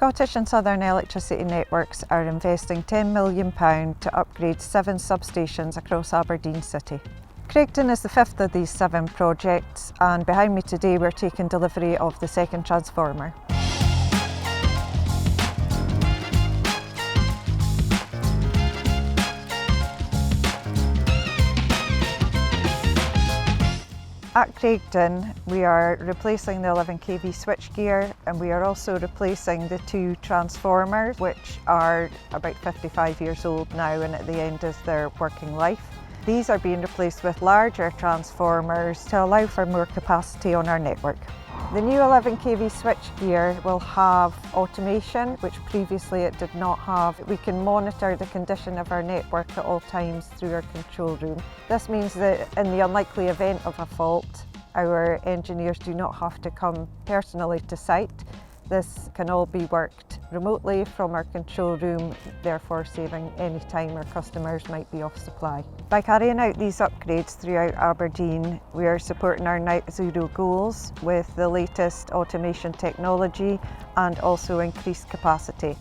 Scottish and Southern Electricity Networks are investing £10 million to upgrade 7 substations across Aberdeen City. Craigton is the 5th of these 7 projects, and behind me today we're taking delivery of the second transformer. At Craigton, we are replacing the 11 kV switchgear, and we are also replacing the 2 transformers, which are about 55 years old now and at the end of their working life. These are being replaced with larger transformers to allow for more capacity on our network. The new 11 kV switchgear will have automation, which previously it did not have. We can monitor the condition of our network at all times through our control room. This means that in the unlikely event of a fault, our engineers do not have to come personally to site. This can all be worked remotely from our control room, therefore saving any time our customers might be off supply. By carrying out these upgrades throughout Aberdeen, we are supporting our Net Zero goals with the latest automation technology and also increased capacity.